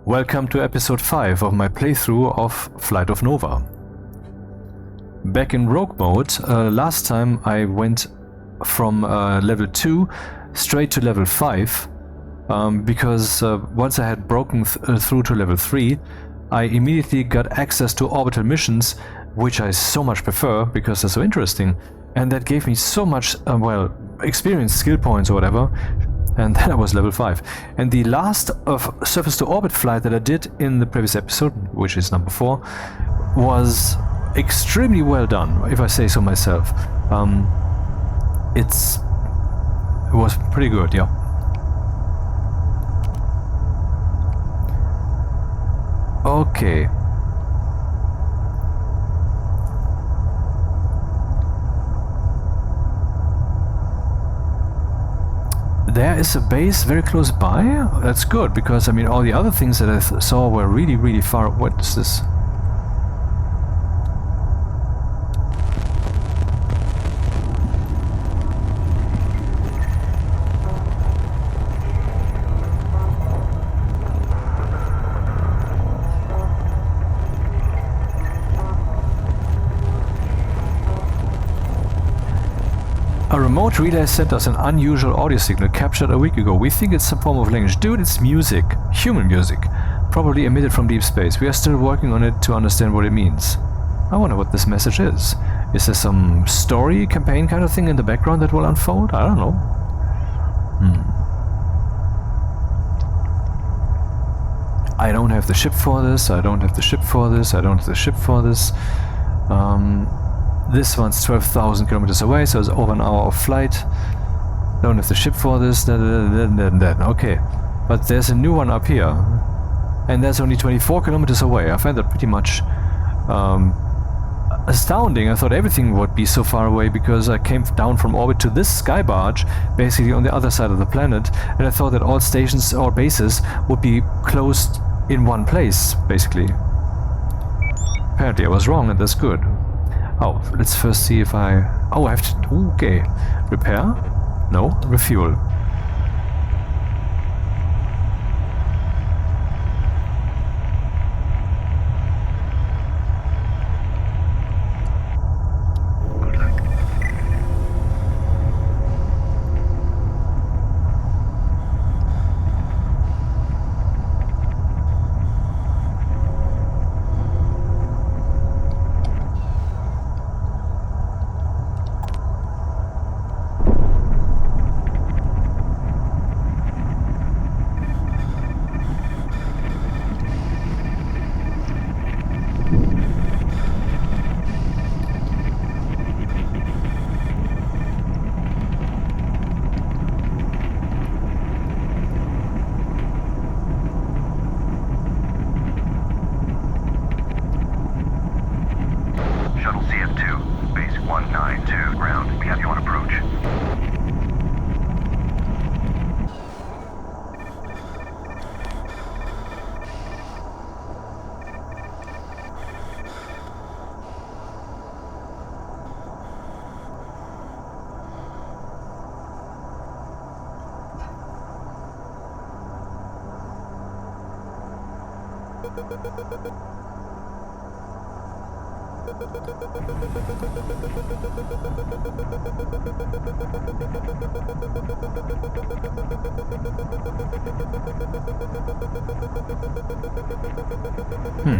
Welcome to episode 5 of my playthrough of Flight of Nova. Back in rogue mode, last time I went from level 2 straight to level 5 because once I had broken through to level 3, I immediately got access to orbital missions, which I so much prefer because they're so interesting, and that gave me so much, experience, skill points or whatever. And then I was level 5. And the last of surface-to-orbit flight that I did in the previous episode, which is number 4, was extremely well done, if I say so myself. It was pretty good, yeah. Okay. There is a base very close by. That's good, because I mean all the other things that I saw were really, really far. What is this? A remote relay sent us an unusual audio signal captured a week ago. We think it's some form of language. Dude, it's music. Human music. Probably emitted from deep space. We are still working on it to understand what it means. I wonder what this message is. Is there some story, campaign kind of thing in the background that will unfold? I don't know. I don't have the ship for this. I don't have the ship for this. I don't have the ship for this. This one's 12,000 kilometers away, so it's over an hour of flight. Don't have the ship for this, okay. But there's a new one up here. And that's only 24 kilometers away. I find that pretty much astounding. I thought everything would be so far away because I came down from orbit to this sky barge, basically on the other side of the planet, and I thought that all stations or bases would be closed in one place, basically. Apparently I was wrong, and that's good. Oh, let's first see if I... Oh, I have to... Okay. Repair? No. Refuel.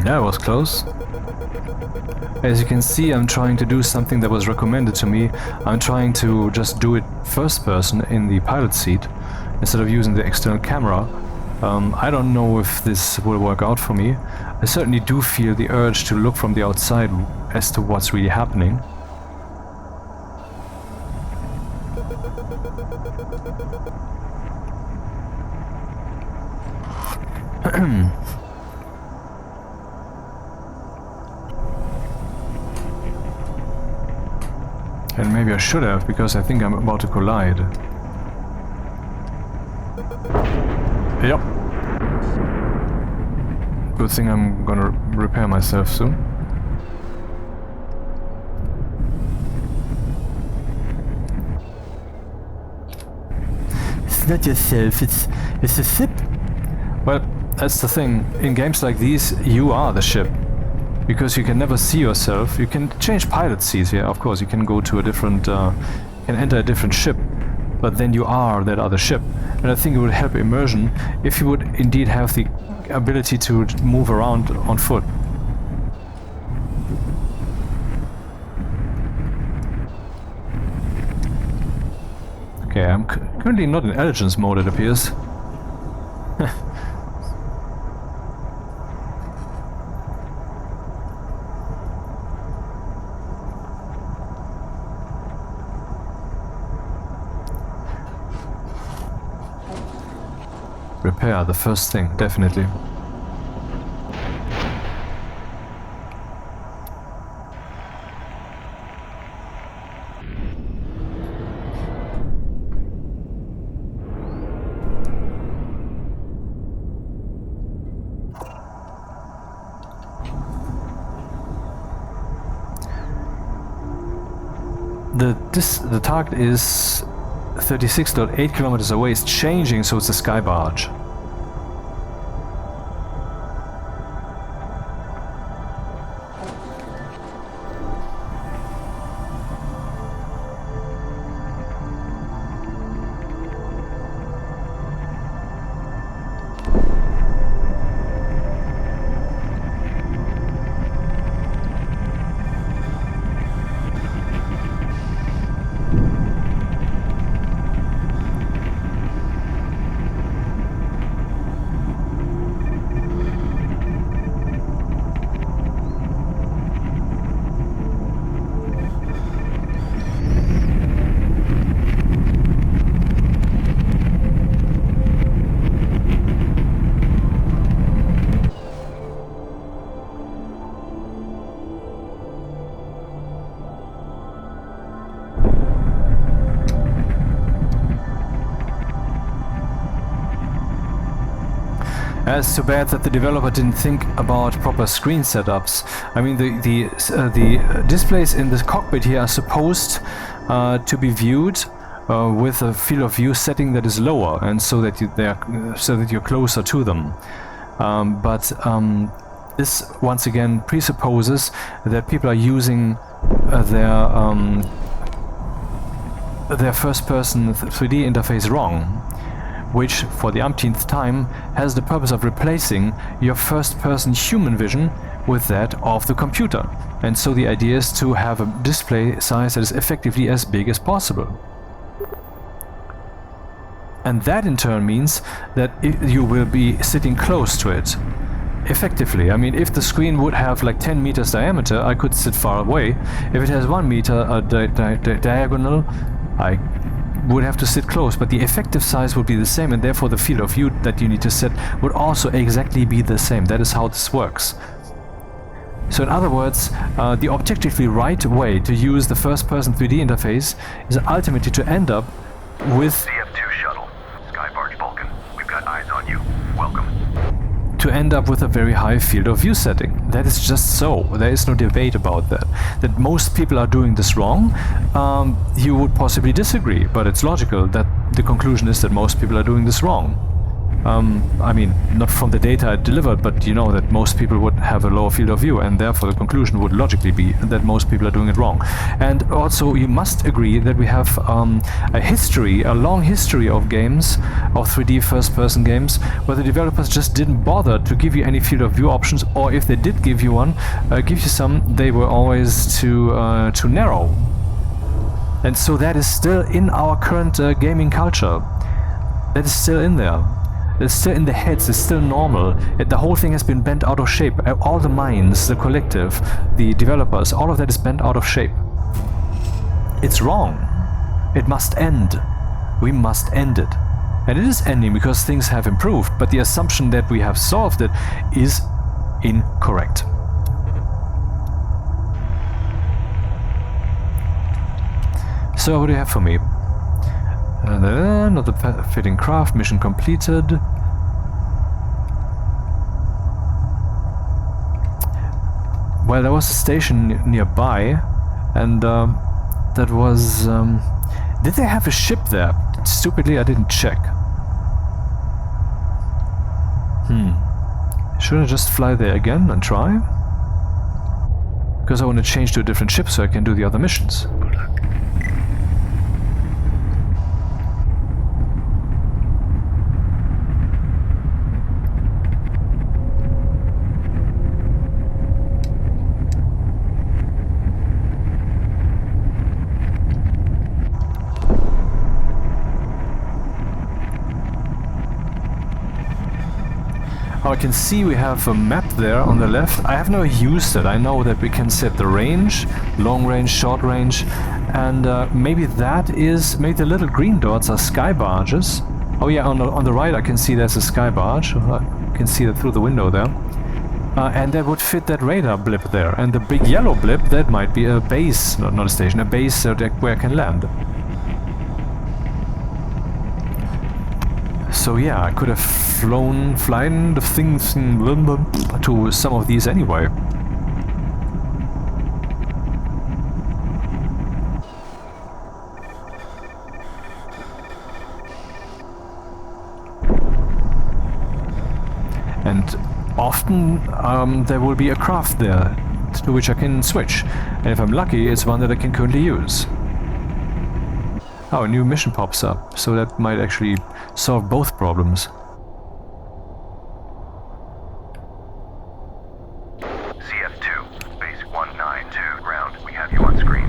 That was close. As you can see, I'm trying to do something that was recommended to me. I'm trying to just do it first person in the pilot seat instead of using the external camera. I don't know if this will work out for me. I certainly do feel the urge to look from the outside as to what's really happening. And maybe I should have, because I think I'm about to collide. Yep. Good thing I'm gonna repair myself soon. It's not yourself, it's a ship. Well, That's the thing. In games like these, you are the ship. Because you can never see yourself. You can change pilot seats here, of course. You can go to a different... can enter a different ship. But then you are that other ship. And I think it would help immersion if you would indeed have the ability to move around on foot. Okay, I'm currently not in elegance mode, it appears. Repair, the first thing, definitely. The target is 36.8 kilometers away. It's changing, so it's a sky barge. It's too bad that the developer didn't think about proper screen setups. I mean, the displays in the cockpit here are supposed to be viewed with a field of view setting that is lower, and so that you're closer to them. This once again presupposes that people are using their first-person 3D interface wrong, which, for the umpteenth time, has the purpose of replacing your first-person human vision with that of the computer. And so the idea is to have a display size that is effectively as big as possible. And that in turn means that you will be sitting close to it. Effectively. I mean, if the screen would have like 10 meters diameter, I could sit far away. If it has 1 meter diagonal, I would have to sit close, but the effective size would be the same, and therefore the field of view that you need to set would also exactly be the same. That is how this works. So in other words, the objectively right way to use the first-person 3D interface is ultimately to end up with CF2 shuttle, Skybarge Vulcan. We've got eyes on you. Welcome. To end up with a very high field of view setting. That is just so. There is no debate about that. That most people are doing this wrong, you would possibly disagree, but it's logical that the conclusion is that most people are doing this wrong. I mean, not from the data I delivered, but you know that most people would have a lower field of view, and therefore the conclusion would logically be that most people are doing it wrong. And also you must agree that we have a long history of games, of 3D first-person games, where the developers just didn't bother to give you any field of view options, or if they did give you some, they were always too narrow. And so that is still in our current gaming culture. That is still in there. It's still in the heads, it's still normal. The whole thing has been bent out of shape. All the minds, the collective, the developers, all of that is bent out of shape. It's wrong. It must end. We must end it. And it is ending because things have improved, but the assumption that we have solved it is incorrect. So what do you have for me? Not a fitting craft, mission completed. Well, there was a station nearby, and that was... did they have a ship there? Stupidly, I didn't check. Should I just fly there again and try? Because I want to change to a different ship so I can do the other missions. Good luck. Oh, I can see we have a map there on the left. I have never used it. I know that we can set the range, long range, short range, and maybe maybe the little green dots are sky barges. Oh yeah, on the right I can see there's a sky barge. I can see that through the window there. And that would fit that radar blip there. And the big yellow blip, that might be a base, not a station, a base where I can land. So yeah, I could have flying the things to some of these anyway. And often there will be a craft there to which I can switch. And if I'm lucky, it's one that I can currently use. Oh, a new mission pops up, so that might actually solve both problems. CF2, base 192, ground. We have you on screen.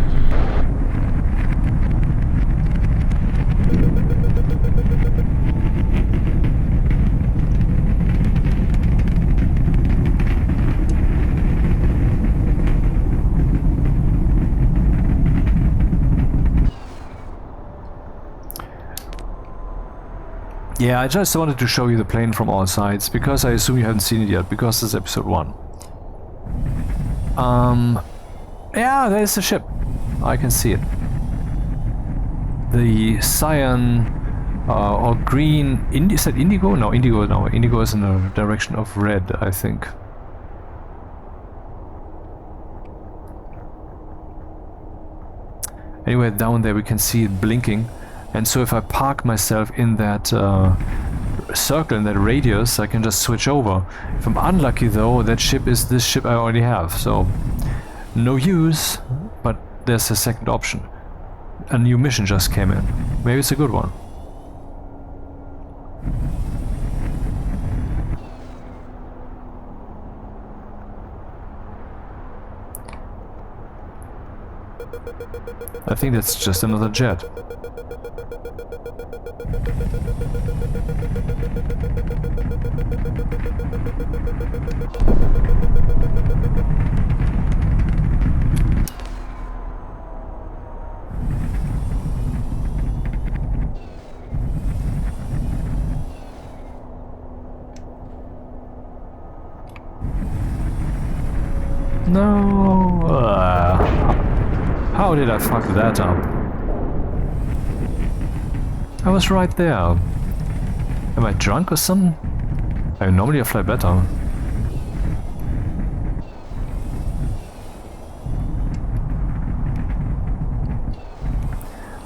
Yeah, I just wanted to show you the plane from all sides, because I assume you haven't seen it yet, because this is episode 1. Yeah, there's the ship. I can see it. The cyan or green, is that indigo? No, indigo is in the direction of red, I think. Anyway, down there we can see it blinking. And so if I park myself in that circle, in that radius, I can just switch over. If I'm unlucky though, that ship is this ship I already have, so no use, but there's a second option. A new mission just came in. Maybe it's a good one. I think that's just another jet. No. How did I fuck that up? I was right there. Am I drunk or something? Normally I fly better.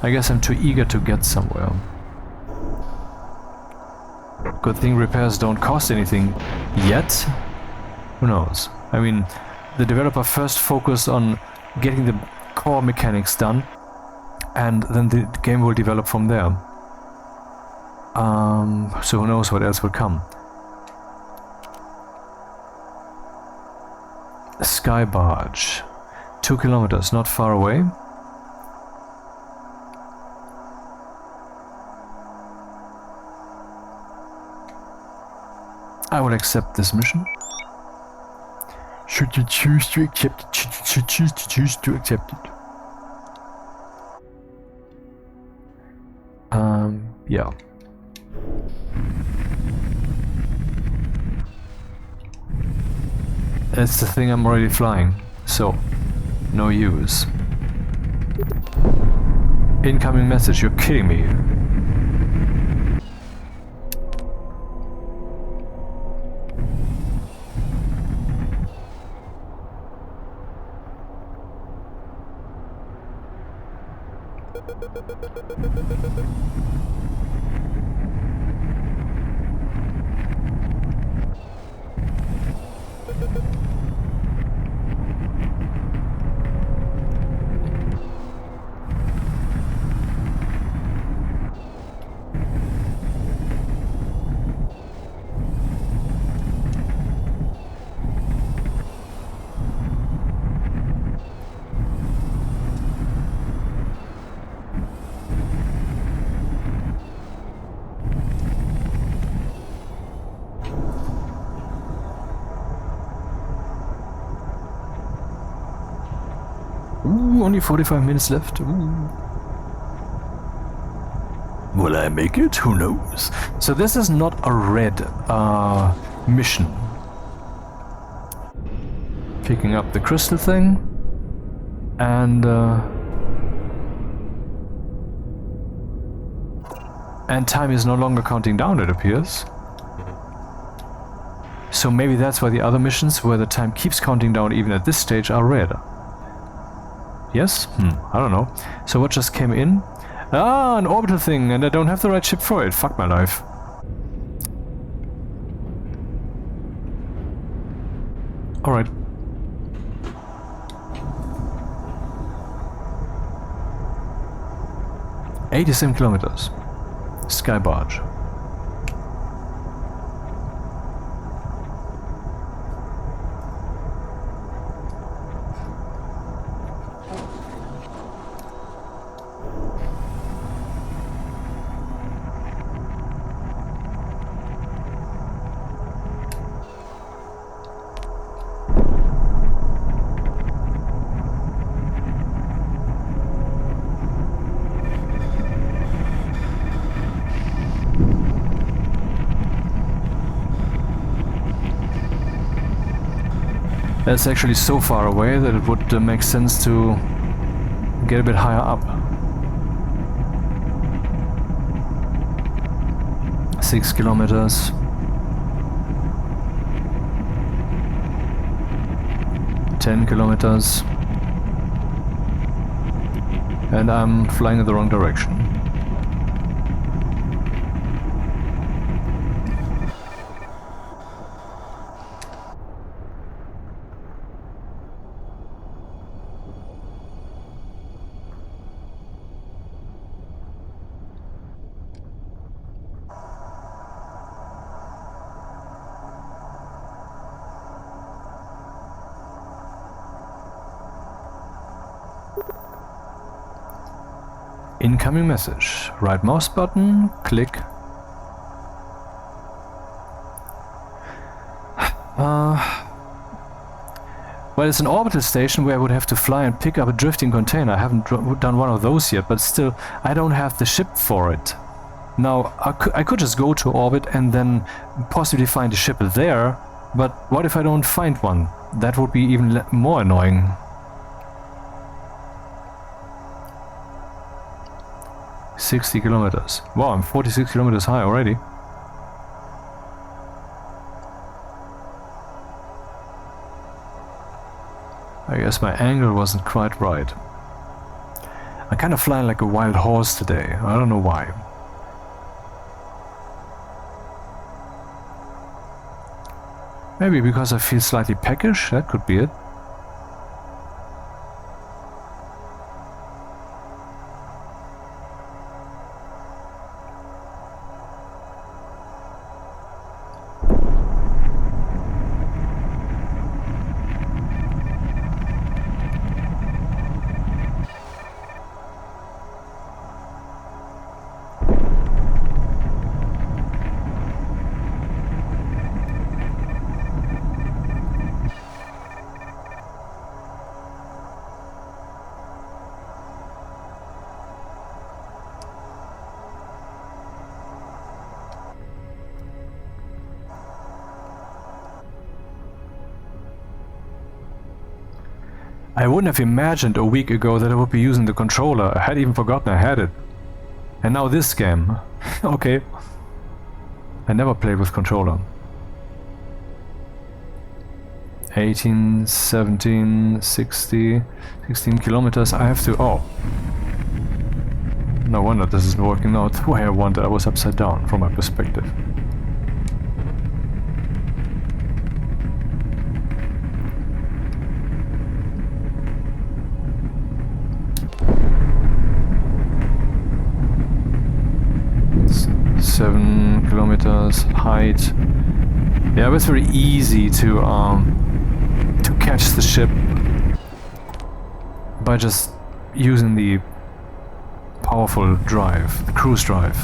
I guess I'm too eager to get somewhere. Good thing repairs don't cost anything yet. Who knows? I mean, the developer first focused on getting the core mechanics done, and then the game will develop from there. So who knows what else will come. Sky barge. 2 kilometers, not far away. I will accept this mission. Should you choose to accept it? Should you choose to accept it? Yeah. That's the thing I'm already flying, so no use. Incoming message, you're kidding me. Ooh, only 45 minutes left. Ooh. Will I make it? Who knows? So this is not a red mission. Picking up the crystal thing. And time is no longer counting down, it appears. So maybe that's why the other missions, where the time keeps counting down even at this stage, are red. Yes? I don't know. So what just came in? Ah, an orbital thing, and I don't have the right ship for it. Fuck my life. Alright. 87 kilometers. Sky barge. That's actually so far away that it would make sense to get a bit higher up. 6 kilometers. 10 kilometers. And I'm flying in the wrong direction. Incoming message. Right mouse button, click. Well, it's an orbital station where I would have to fly and pick up a drifting container. I haven't done one of those yet, but still, I don't have the ship for it. Now, I could just go to orbit and then possibly find a ship there, but what if I don't find one? That would be even more annoying. $60 kilometers. Wow, I'm 46 kilometers high already. I guess my angle wasn't quite right. I'm kind of flying like a wild horse today. I don't know why. Maybe because I feel slightly peckish? That could be it. I wouldn't have imagined a week ago that I would be using the controller. I had even forgotten I had it. And now this game. Okay. I never played with controller. 18, 17, 60, 16 kilometers. I have to... Oh. No wonder this isn't working out the way I wanted. I was upside down from my perspective. Seven kilometers height. Yeah, it was very easy to catch the ship by just using the powerful drive, the cruise drive.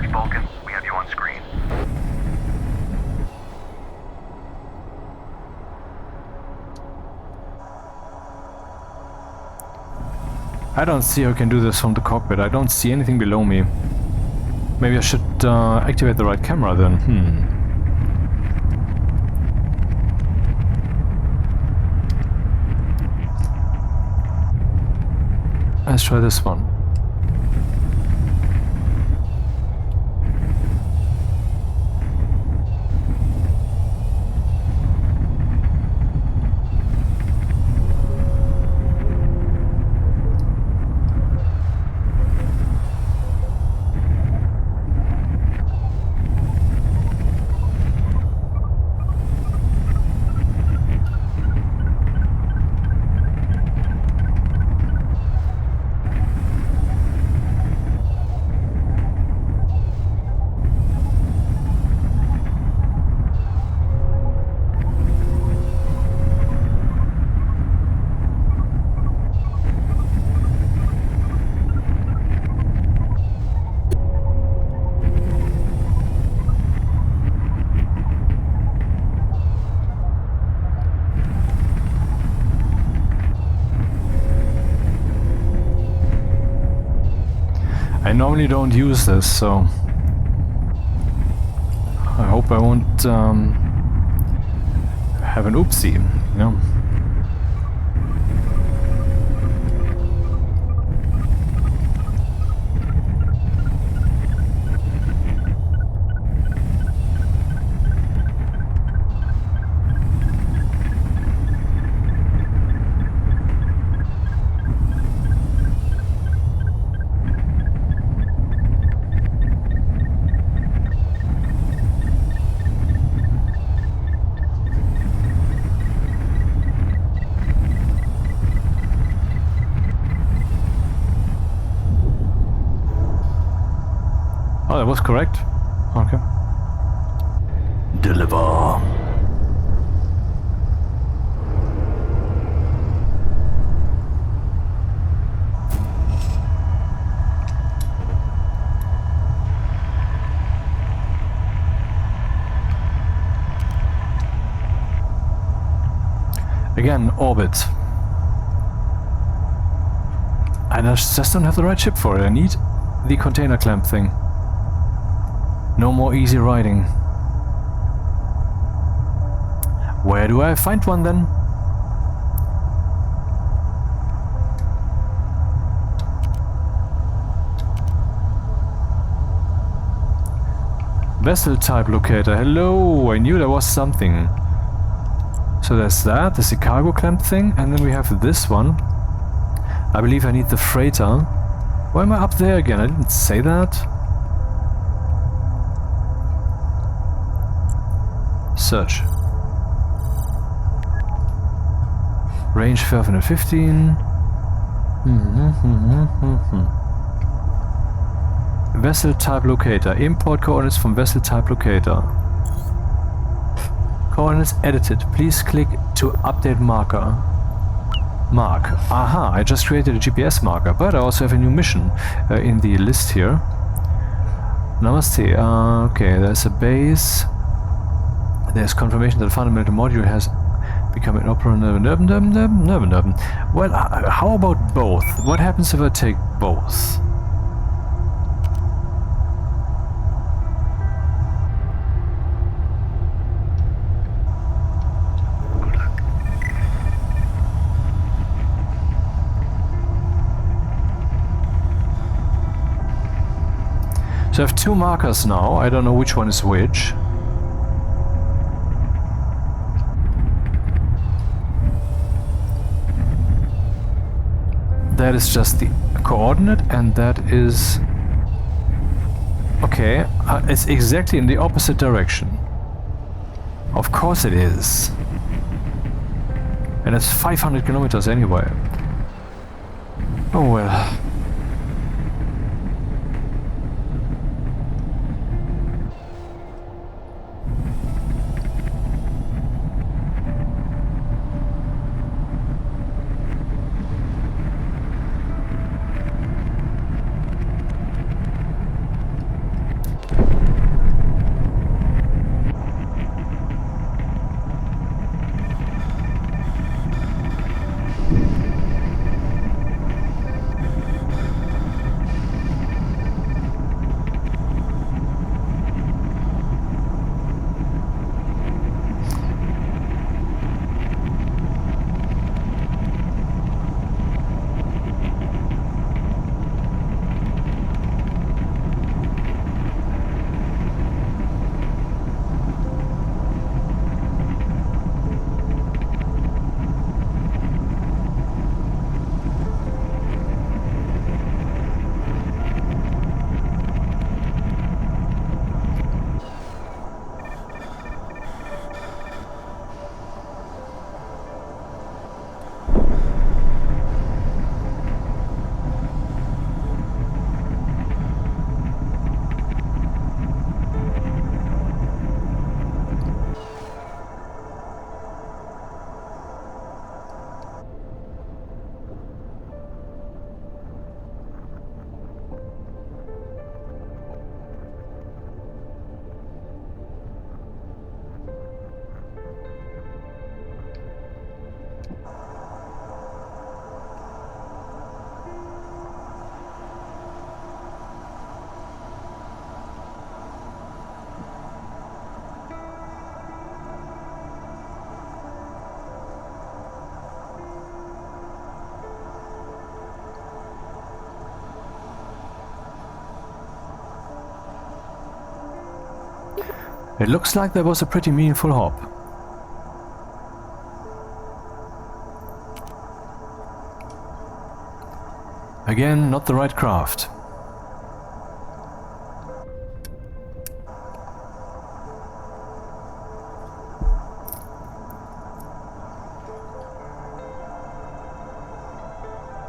Search Vulcan. We have you on screen. I don't see how I can do this from the cockpit. I don't see anything below me. Maybe I should activate the right camera then. Let's try this one. I normally don't use this, so I hope I won't have an oopsie, you know. Oh, that was correct. Okay. Deliver. Again, orbit. And I just don't have the right chip for it. I need the container clamp thing. No more easy riding. Where do I find one then? Vessel type locator. Hello, I knew there was something. So there's that, there's the cargo clamp thing, and then we have this one. I believe I need the freighter. Why am I up there again? I didn't say that. Search. Range 515. Vessel type locator. Import coordinates from vessel type locator. Coordinates edited. Please click to update marker. Mark. Aha, I just created a GPS marker, but I also have a new mission in the list here. Namaste. Okay, there's a base. There's confirmation that the fundamental module has become inoperable. Well, how about both? What happens if I take both? So I have two markers now. I don't know which one is which. That is just the coordinate, and that is... Okay, it's exactly in the opposite direction. Of course it is. And it's 500 kilometers anyway. Oh well. It looks like there was a pretty meaningful hop. Again, not the right craft.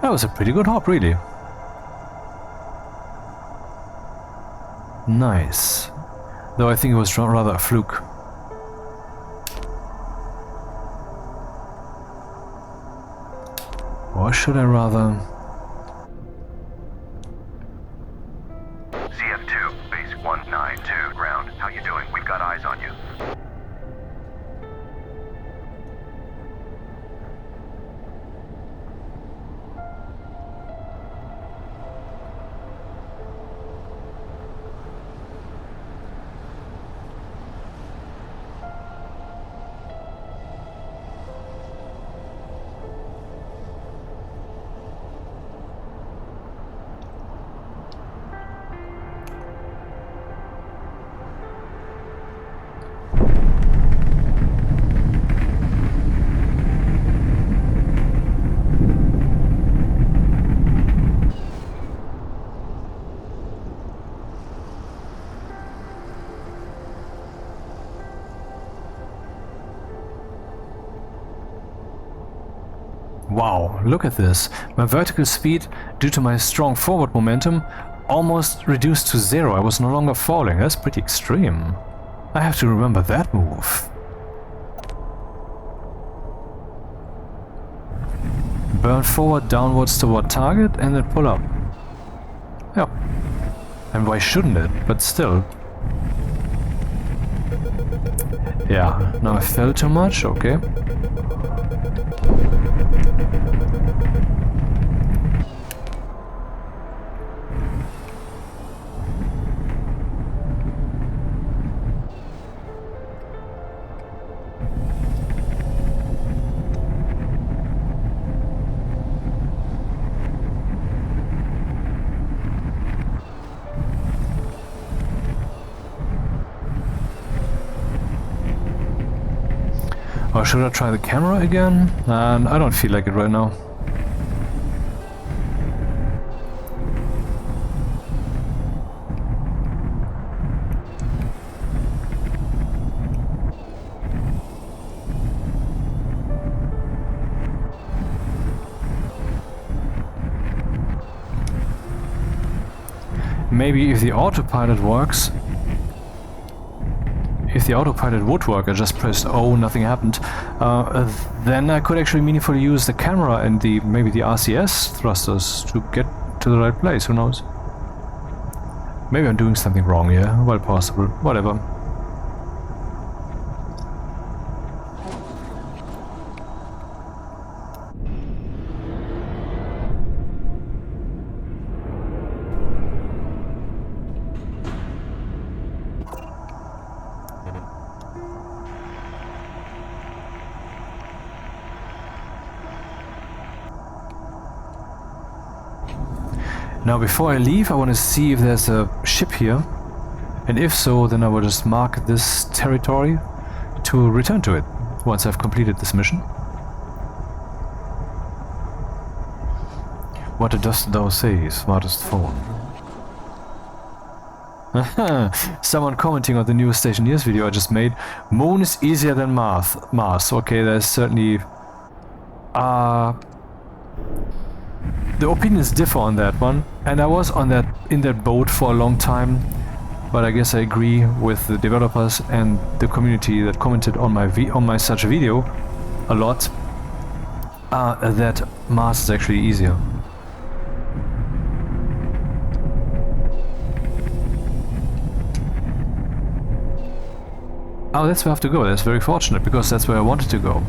That was a pretty good hop, really. Nice. Though I think it was rather a fluke. Or should I rather... CF2, base 192, ground. How you doing? We've got eyes on you. Wow, look at this. My vertical speed, due to my strong forward momentum, almost reduced to 0. I was no longer falling. That's pretty extreme. I have to remember that move. Burn forward downwards toward target and then pull up. Yeah. And why shouldn't it? But still. Yeah, now I fell too much, okay. Or should I try the camera again? I don't feel like it right now. Maybe if the autopilot works... If the autopilot would work, I just pressed O, nothing happened, then I could actually meaningfully use the camera and maybe the RCS thrusters to get to the right place, who knows? Maybe I'm doing something wrong here, well possible, whatever. Now before I leave, I want to see if there's a ship here, and if so, then I will just mark this territory to return to it once I've completed this mission. What dost thou say, smartest phone? Someone commenting on the newest Stationeers video I just made. Moon is easier than Mars. Okay, there's certainly... the opinions differ on that one, and I was in that boat for a long time, but I guess I agree with the developers and the community that commented on my such video a lot, that Mars is actually easier. Oh, that's where I have to go. That's very fortunate, because that's where I wanted to go.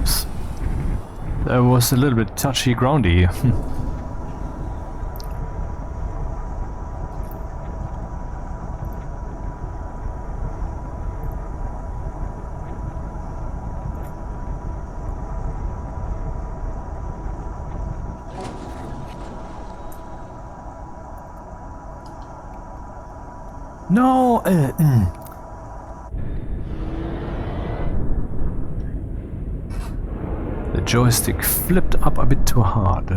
Oops. That was a little bit touchy-groundy. No! The joystick flipped up a bit too hard.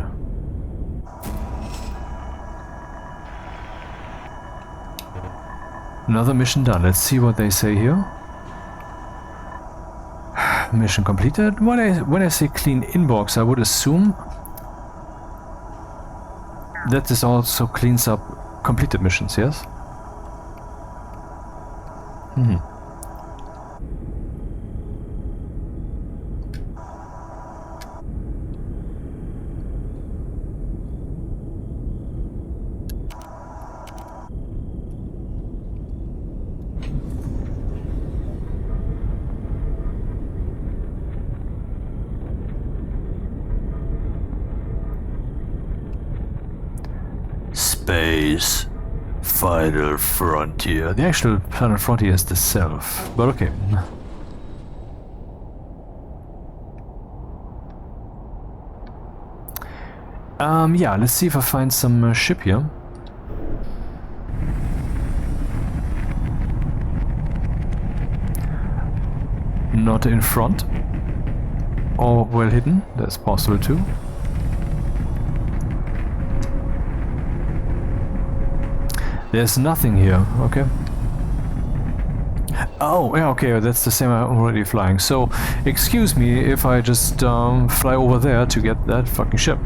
Another mission done. Let's see what they say here. Mission completed. When I say clean inbox, I would assume that this also cleans up completed missions, yes? Space. Final frontier. The actual final frontier is the self, but okay. Yeah, let's see if I find some ship here. Not in front. Or well hidden, that's possible too. There's nothing here, okay. Oh, yeah, okay, that's the same I'm already flying. So, excuse me if I just fly over there to get that fucking ship.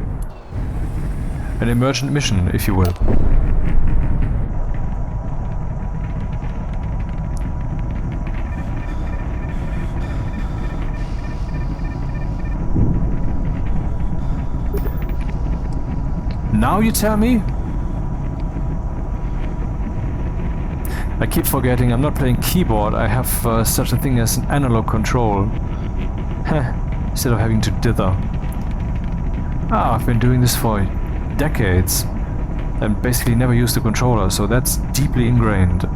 An emergent mission, if you will. Now you tell me? I keep forgetting I'm not playing keyboard, I have such a thing as an analog control. Instead of having to dither. I've been doing this for decades and basically never used a controller, so that's deeply ingrained.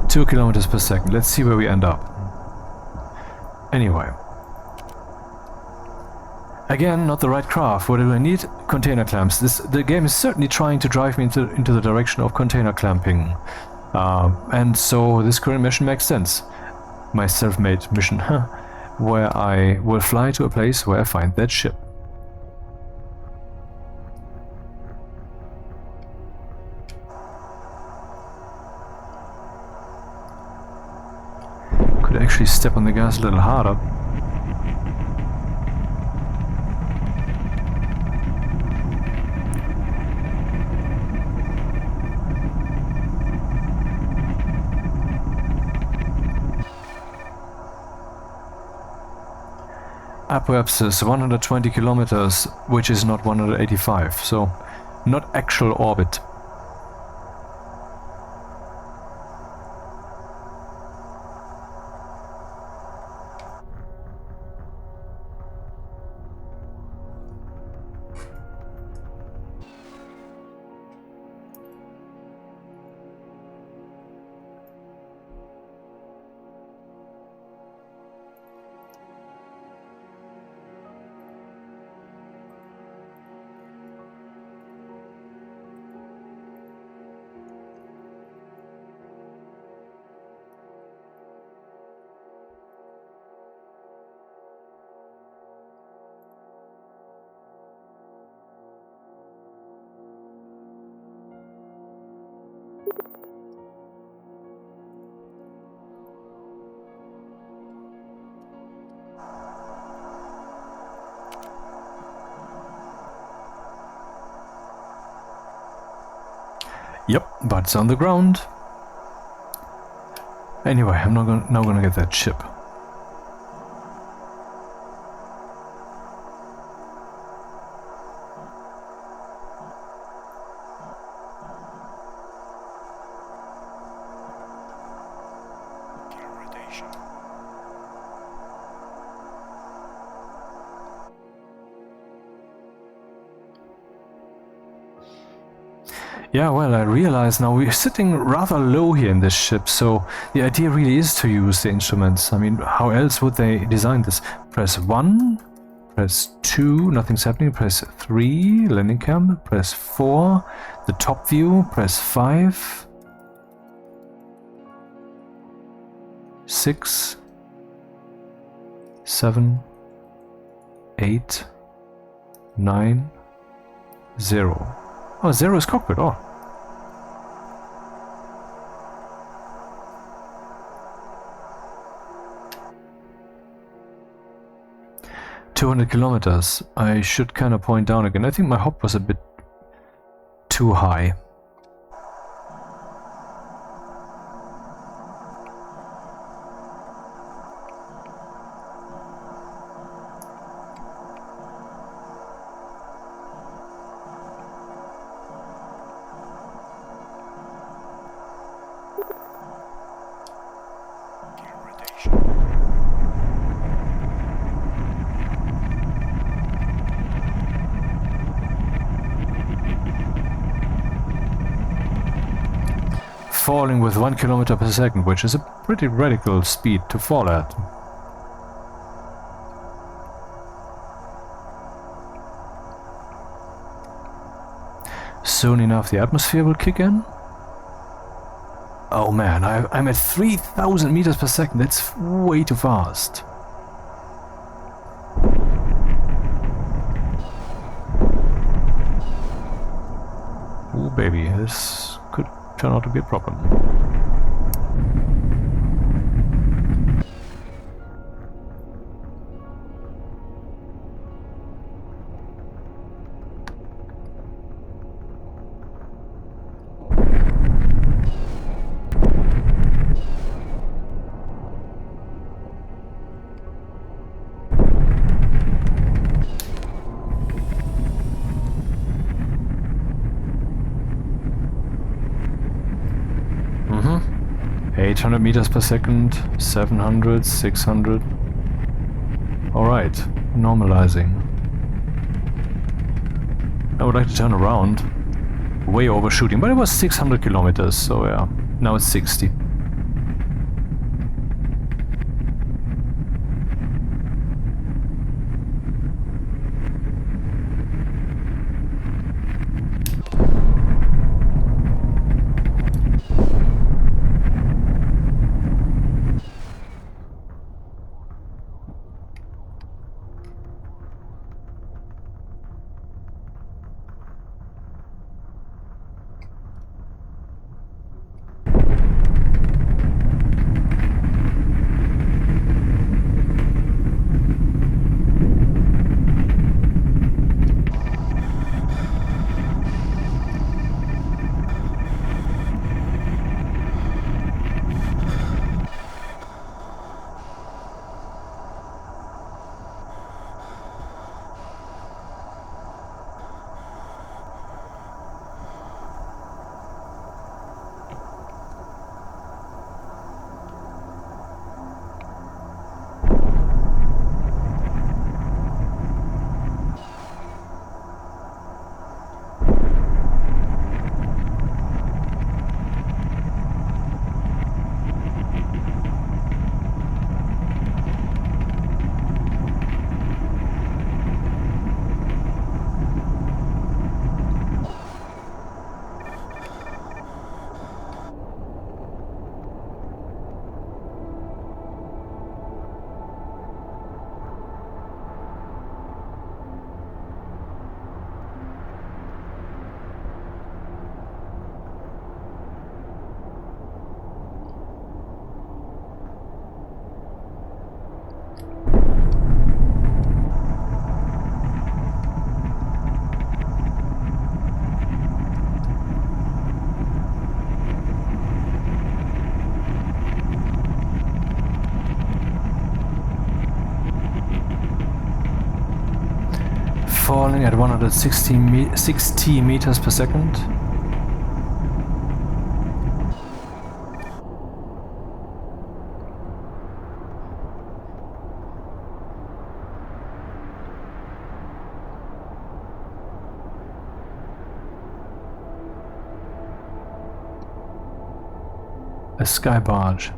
Two kilometers per second. Let's see where we end up. Anyway. Again, not the right craft. What do I need? Container clamps. The game is certainly trying to drive me into the direction of container clamping. And so this current mission makes sense. My self-made mission, where I will fly to a place where I find that ship. Could actually step on the gas a little harder. Apoapsis 120 kilometers, which is not 185, so not actual orbit. Yep, but it's on the ground. Anyway, I'm now gonna get that ship. Yeah, well, I realize now we're sitting rather low here in this ship, so the idea really is to use the instruments. I mean, how else would they design this? Press 1, press 2, nothing's happening, press 3, landing cam, press 4, the top view, press 5, 6, 7, 8, 9, 0. Oh, 0 is cockpit, oh. "200 kilometers. I should kind of point down again. I think my hop was a bit too high. Falling with 1 kilometer per second, which is a pretty radical speed to fall at. Soon enough the atmosphere will kick in. Oh man, I'm at 3,000 meters per second. That's way too fast. Oh baby, this could turn out to be a problem. Mm-hmm. 800 meters per second, 700, 600. Alright, normalizing. I would like to turn around. Way overshooting, but it was 600 kilometers, so yeah, now it's 60. falling at 160 meters per second. A sky barge.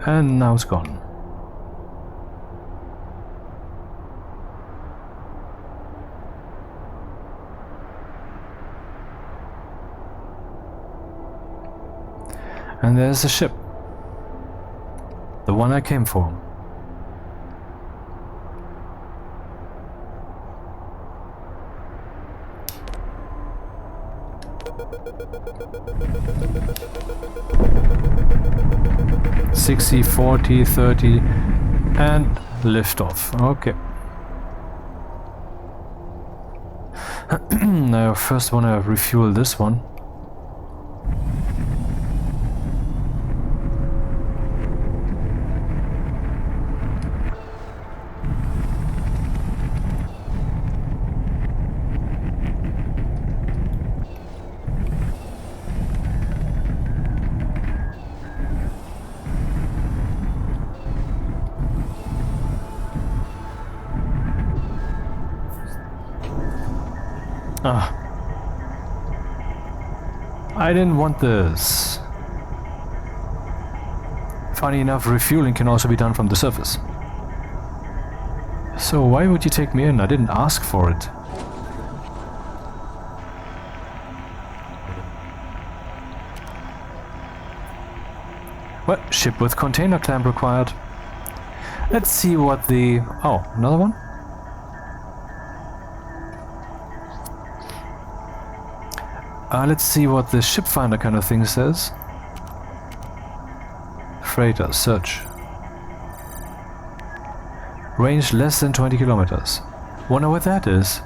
And now it's gone. And there's the ship. The one I came for. "60, 40, 30, and lift off." Okay. Now first wanna refuel this one. Ah. I didn't want this. Funny enough, refueling can also be done from the surface. So why would you take me in? I didn't ask for it. Well, ship with container clamp required. Let's see what the... Oh, another one? Let's see what the ship finder kind of thing says. Freighter, search. Range less than 20 kilometers. Wonder what that is.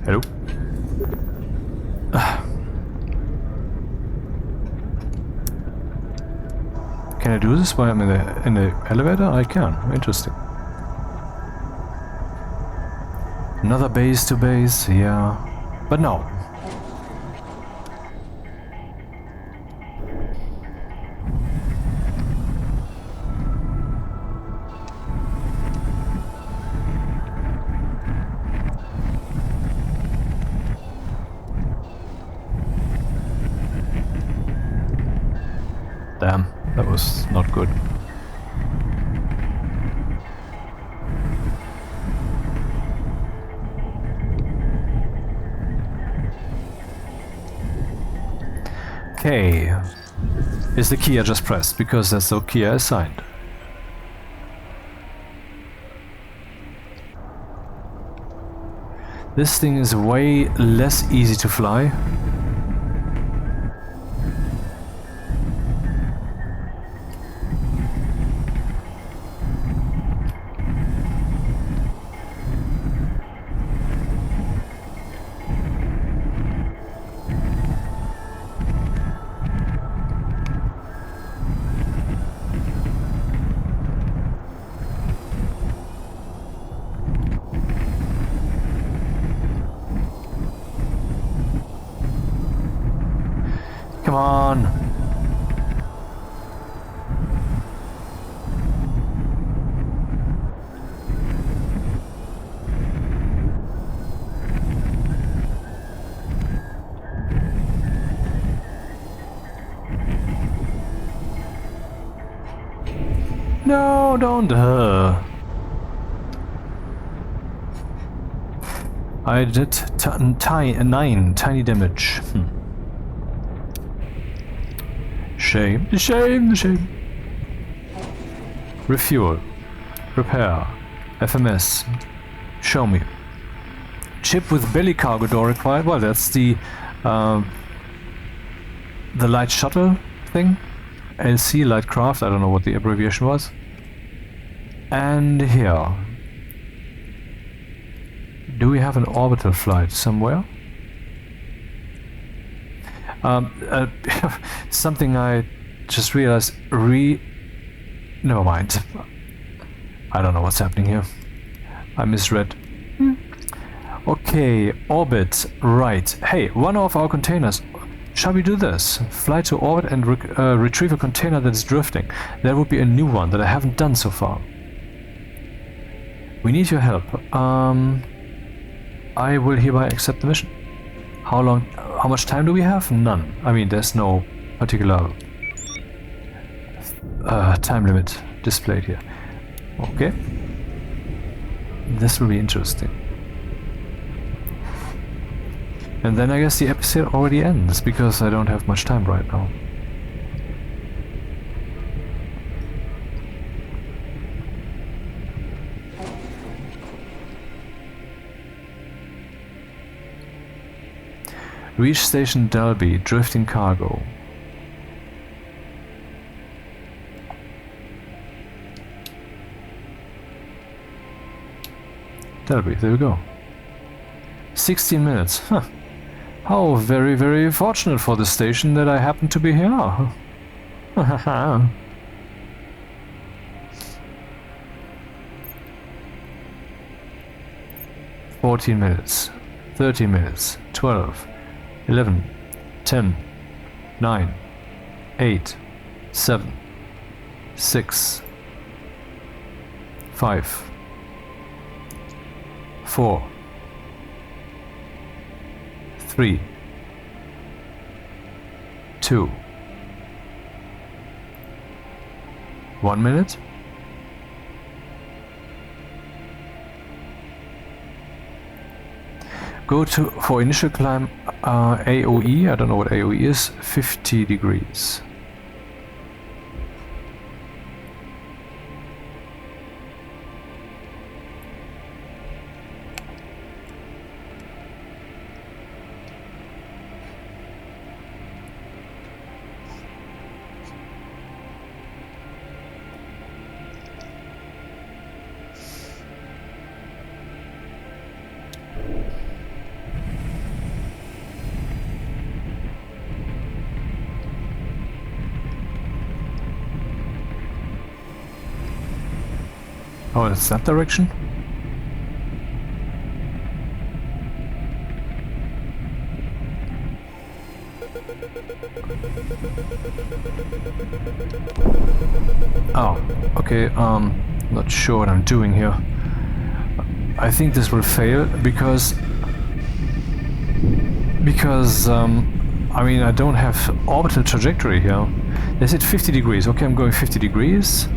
Hello? Can I do this while I'm in the elevator? I can. Interesting. Another base to base, yeah. But no. Damn, that was not good. Okay, is the key I just pressed, because that's the key I assigned. This thing is way less easy to fly. Come on. No, don't. I did 9 tiny damage. Shame, shame, shame. Refuel. Repair. FMS. Show me. Chip with belly cargo door required. Well, that's the light shuttle thing. LC, light craft. I don't know what the abbreviation was. And here. Do we have an orbital flight somewhere? Something I just realized. Never mind. I don't know what's happening here. I misread. Okay, orbit. Right. Hey, one of our containers. Shall we do this? Fly to orbit and retrieve a container that is drifting. That would be a new one that I haven't done so far. We need your help. I will hereby accept the mission. How much time do we have? None. I mean, there's no particular time limit displayed here. Okay. This will be interesting. And then I guess the episode already ends, because I don't have much time right now. Reach Station Dalby, drifting cargo. Dalby, there we go. 16 minutes. Huh. How very, very fortunate for the station that I happen to be here. 14 minutes. 13 minutes. 12. 11, 10, 9, 8, 7, 6, 5, 4, 3, 2, 1 minute. Go to, for initial climb, AOE, I don't know what AOE is, 50 degrees. Oh, it's that direction? Oh, okay, not sure what I'm doing here. I think this will fail because I mean, I don't have orbital trajectory here. They said 50 degrees. Okay, I'm going 50 degrees.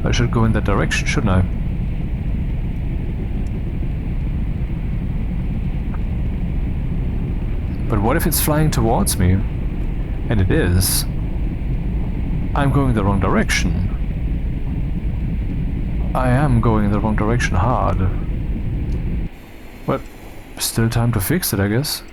I should go in that direction, shouldn't I? But what if it's flying towards me? And it is. I'm going the wrong direction. I am going in the wrong direction hard. Well, still time to fix it, I guess.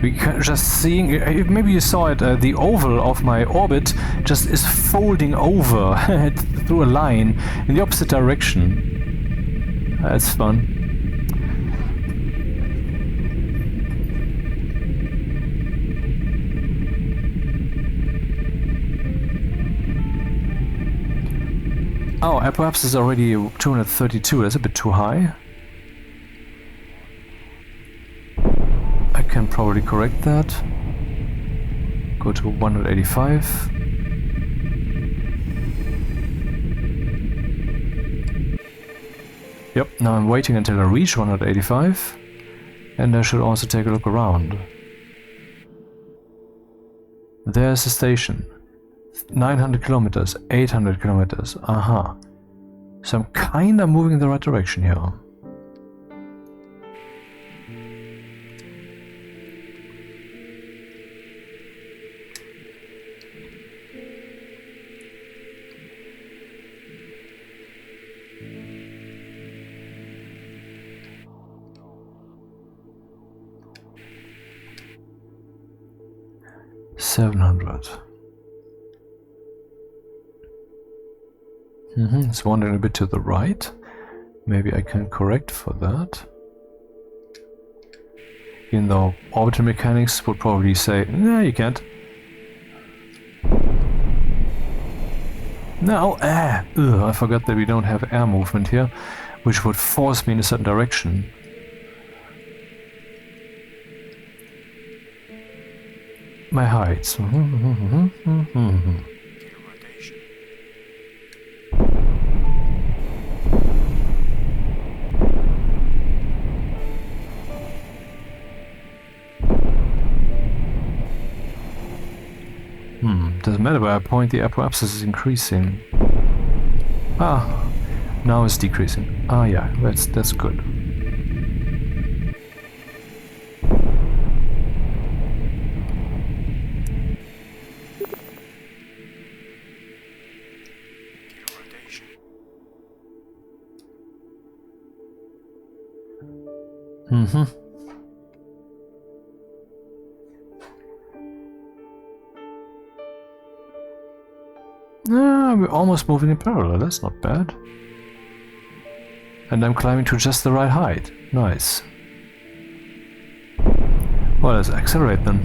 We can just seeing, maybe you saw it, the oval of my orbit just is folding over through a line in the opposite direction. That's fun. Oh, perhaps it's already 232, that's a bit too high. I can probably correct that. Go to 185. Yep, now I'm waiting until I reach 185. And I should also take a look around. There's the station. 900 kilometers, 800 kilometers. Aha. So I'm kinda moving in the right direction here. It's wandering a bit to the right. Maybe I can correct for that. Even though orbital mechanics would probably say, nah, you can't. No, I forgot that we don't have air movement here, which would force me in a certain direction. My heights. Doesn't matter where I point, the apoapsis is increasing. Ah, now it's decreasing. Ah, yeah, that's good. We're almost moving in parallel, that's not bad. And I'm climbing to just the right height. Nice. Well, let's accelerate then.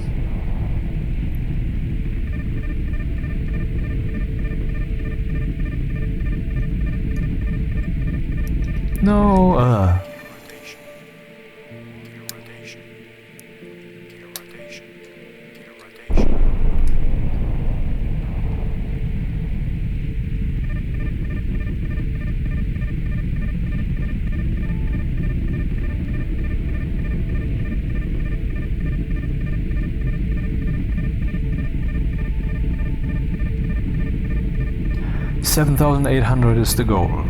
No, 7,800 is the goal.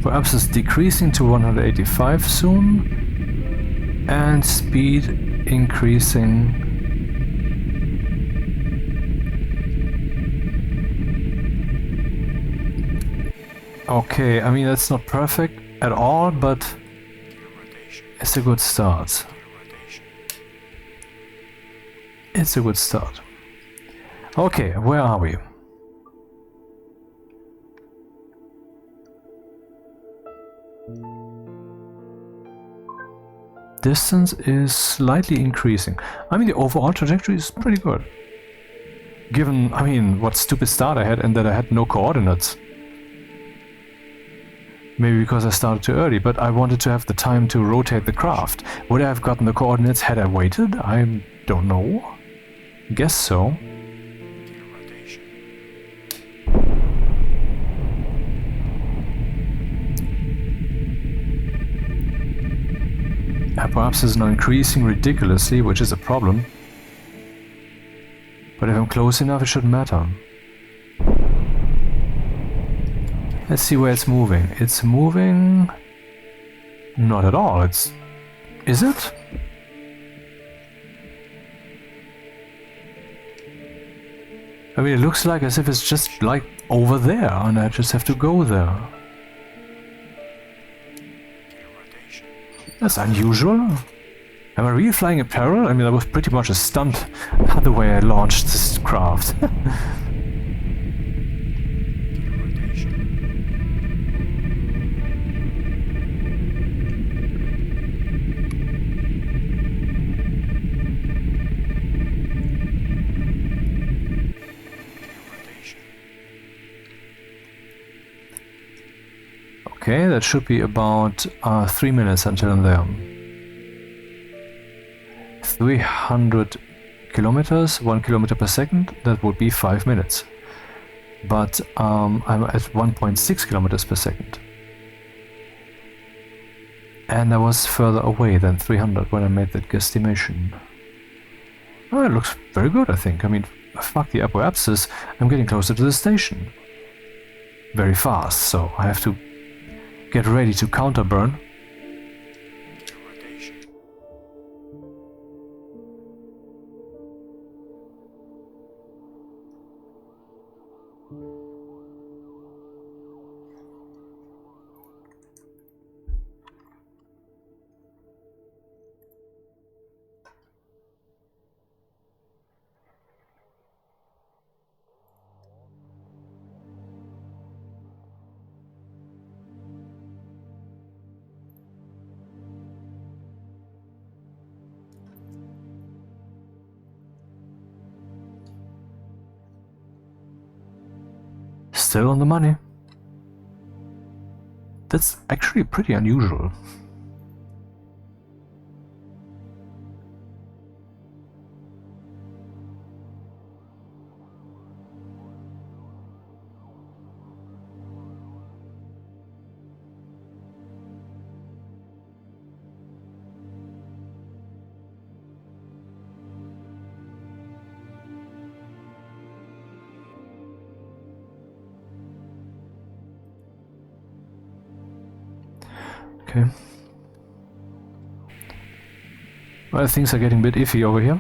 Perhaps it's decreasing to 185 soon, and speed increasing. Okay, I mean that's not perfect at all, but it's a good start. It's a good start. Okay, where are we? Distance is slightly increasing. I mean, the overall trajectory is pretty good. Given, I mean, what stupid start I had and that I had no coordinates. Maybe because I started too early, but I wanted to have the time to rotate the craft. Would I have gotten the coordinates had I waited? I don't know. Guess so. Perhaps it's not increasing ridiculously, which is a problem. But if I'm close enough, it shouldn't matter. Let's see where it's moving. It's moving... Not at all. It's... Is it? I mean, it looks like as if it's just like over there, and I just have to go there. That's unusual. Am I really flying in parallel? I mean, that was pretty much a stunt the way I launched this craft. Okay, that should be about 3 minutes until I'm there. 300 kilometers, 1 kilometer per second, that would be 5 minutes. But I'm at 1.6 kilometers per second. And I was further away than 300 when I made that guesstimation. Oh, it looks very good, I think. I mean, fuck the apoapsis, I'm getting closer to the station. Very fast, so I have to get ready to counter burn. Still on the money. That's actually pretty unusual. Okay. Well, things are getting a bit iffy over here.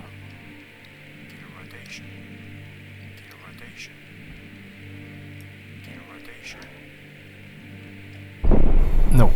No.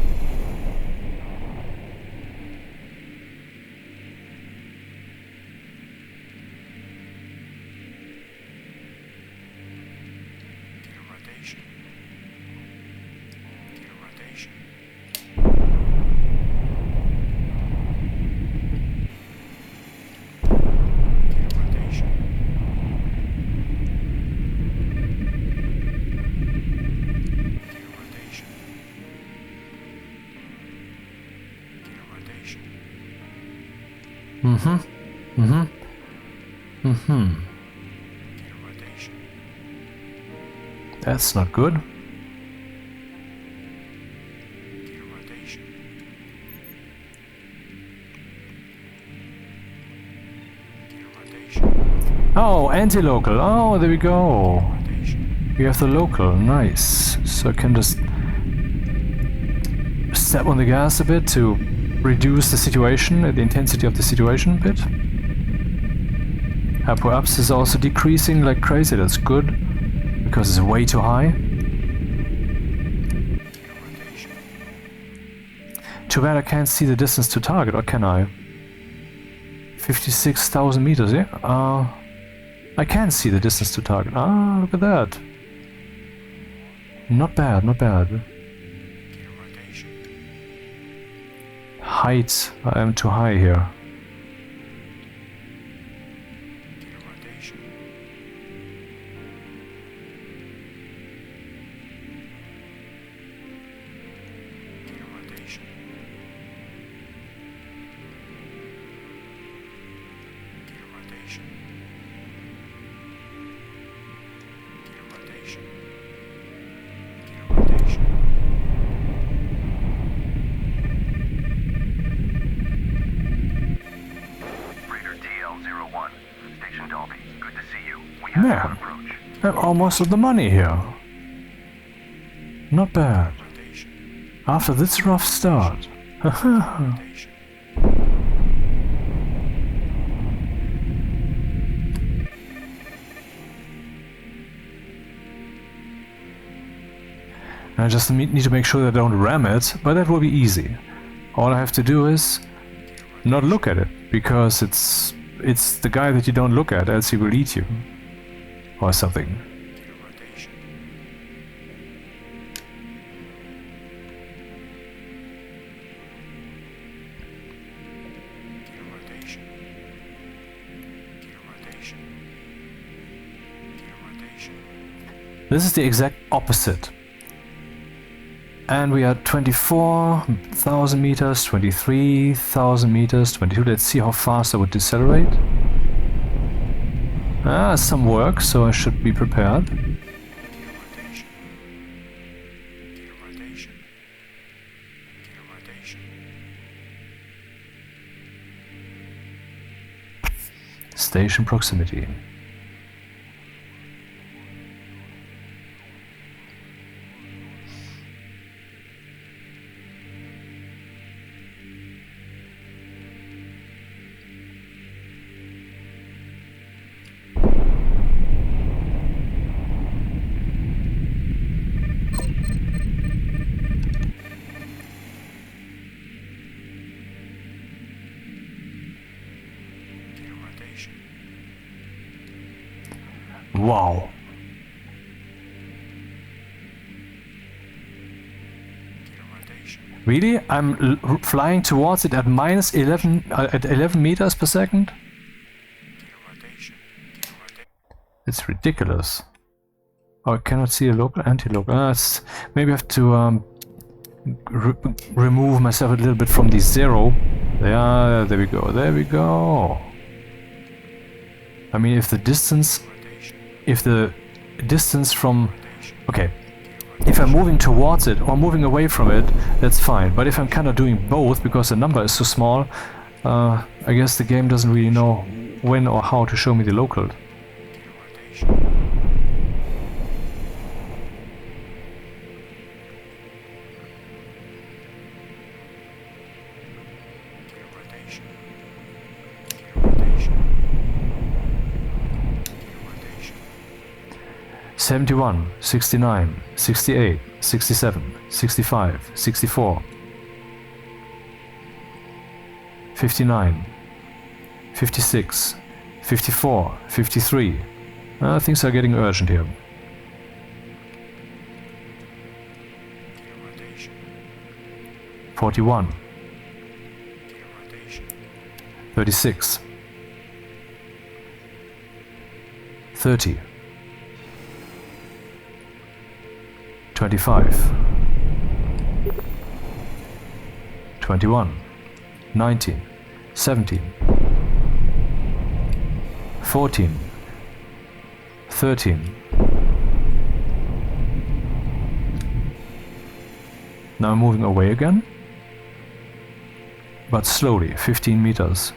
That's not good. Oh, anti-local. Oh, there we go. We have the local. Nice. So I can just step on the gas a bit to reduce the situation, the intensity of the situation a bit. Apoapsis is also decreasing like crazy. That's good, because it's way too high. Too bad I can't see the distance to target, or can I? 56,000 meters, yeah? I can see the distance to target. Ah, look at that. Not bad, not bad. Height, I am too high here. Man, I'm almost at the money here. Not bad. After this rough start. I just need to make sure that I don't ram it, but that will be easy. All I have to do is not look at it, because it's the guy that you don't look at, else he will eat you. Or something. This is the exact opposite And we are 24,000 meters, 23,000 meters, 22. Let's see how fast I would decelerate. Some work, so I should be prepared. Station proximity. Wow. Really? I'm flying towards it at minus 11 at 11 meters per second? It's ridiculous. Oh, I cannot see a local, anti-local. Maybe I have to remove myself a little bit from the zero. Yeah, there we go, there we go. I mean, if the distance from... Okay, if I'm moving towards it or moving away from it, that's fine. But if I'm kind of doing both because the number is so small, I guess the game doesn't really know when or how to show me the local. "71, 69, 68, 67, 65, 64, 59, 56, 54, 53. Things are getting urgent here. 41, 36, 30, 25, 21, 19, 17, 14, 13. Now I'm moving away again, but slowly, 15 meters.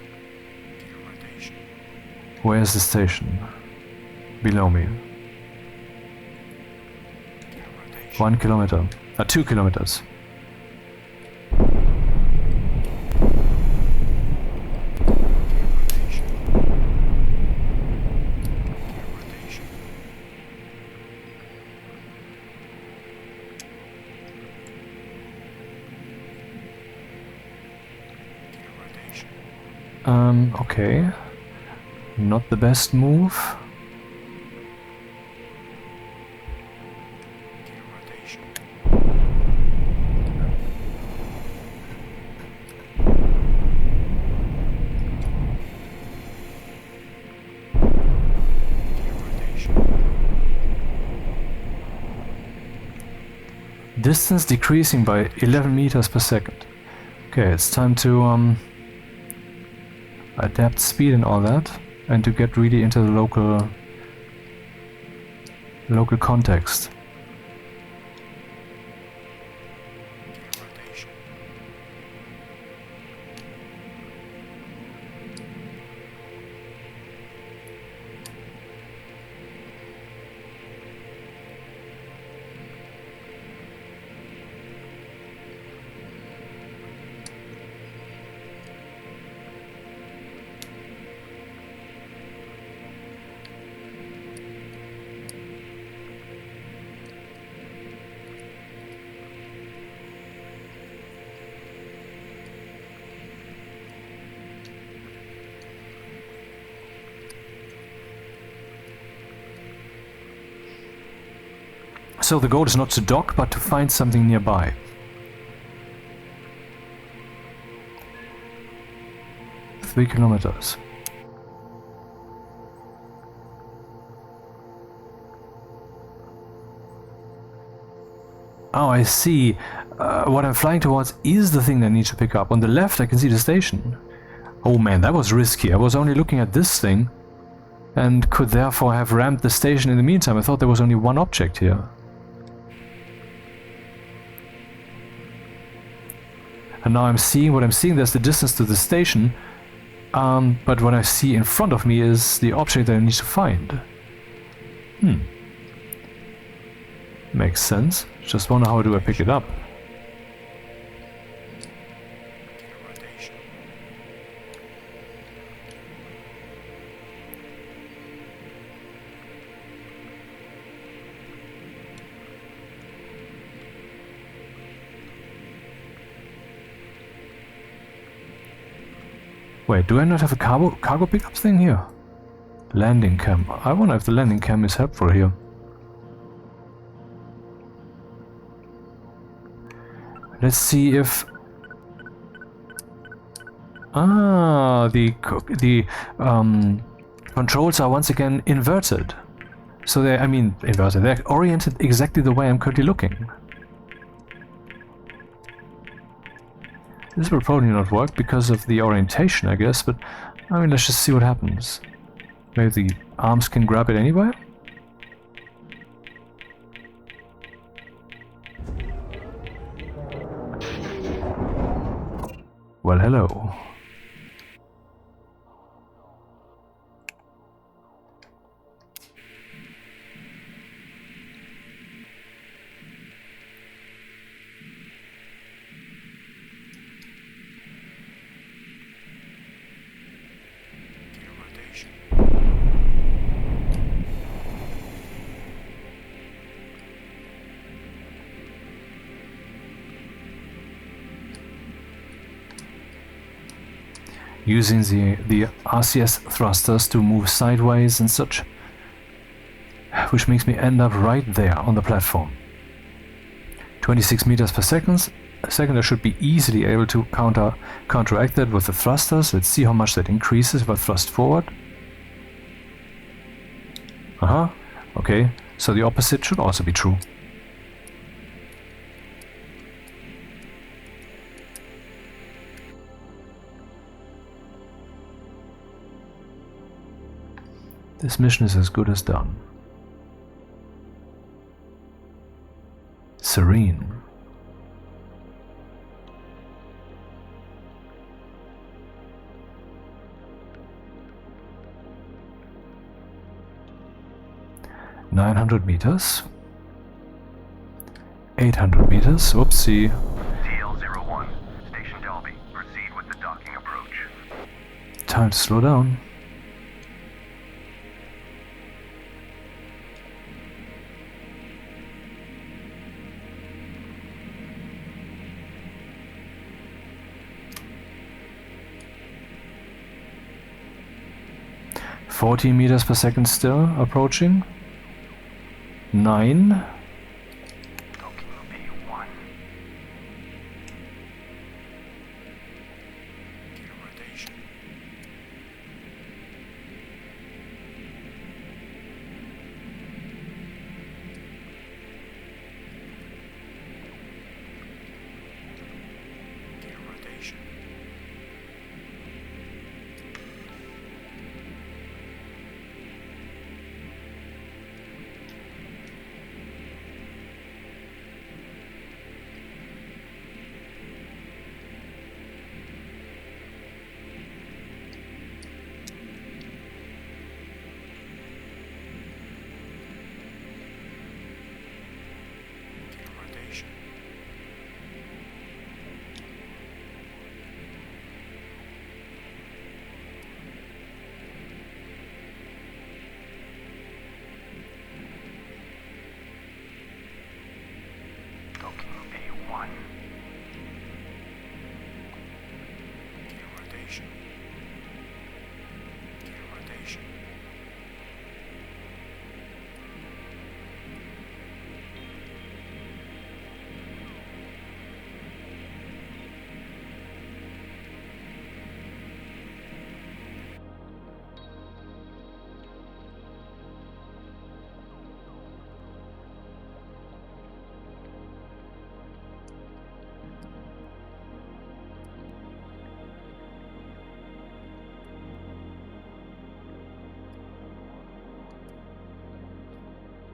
Where is the station? Below me. 1 kilometer. 2 kilometers. Okay. Not the best move. Distance decreasing by 11 meters per second. Okay, it's time to adapt speed and all that, and to get really into the local context. So the goal is not to dock, but to find something nearby. Three kilometers. Oh, I see. What I'm flying towards is the thing I need to pick up. On the left, I can see the station. Oh man, that was risky. I was only looking at this thing and could therefore have rammed the station in the meantime. I thought there was only one object here. And now I'm seeing what I'm seeing. There's the distance to the station. But what I see in front of me is the object that I need to find. Makes sense. Just wonder how do I pick it up. Wait, do I not have a cargo pickup thing here? Landing cam. I wonder if the landing cam is helpful here. Let's see if... the controls are once again inverted. So inverted. They're oriented exactly the way I'm currently looking. This will probably not work because of the orientation, I guess, but let's just see what happens. Maybe the arms can grab it anyway? Well, hello. Using the RCS thrusters to move sideways and such, which makes me end up right there on the platform. 26 meters per second. I should be easily able to counteract that with the thrusters. Let's see how much that increases if I thrust forward. Okay, so the opposite should also be true. This mission is as good as done. Serene. $900 meters. 800 meters. Whoopsie. DL01, Station Delby. Proceed with the docking approach. Time to slow down. $14 meters per second still approaching. 9. Docking B1. Rotation. Rotation.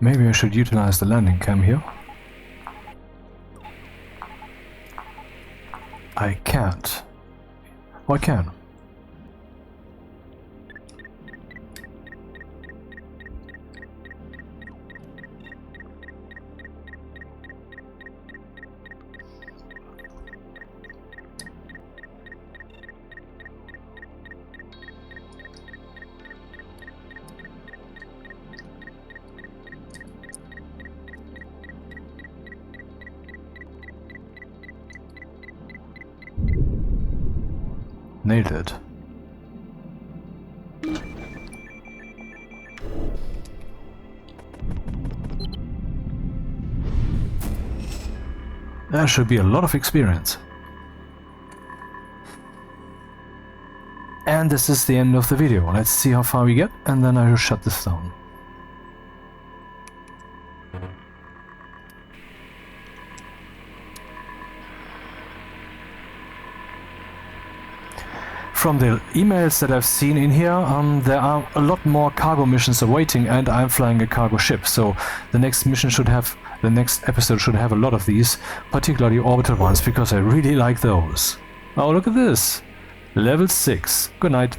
Maybe I should utilize the landing cam here. I can't. Oh, I can. Nailed it. That should be a lot of experience. And this is the end of the video. Let's see how far we get, and then I will shut this down. From the emails that I've seen in here, there are a lot more cargo missions awaiting, and I'm flying a cargo ship, so the next episode should have a lot of these, particularly orbital ones, because I really like those. Oh, look at this! Level 6. Good night.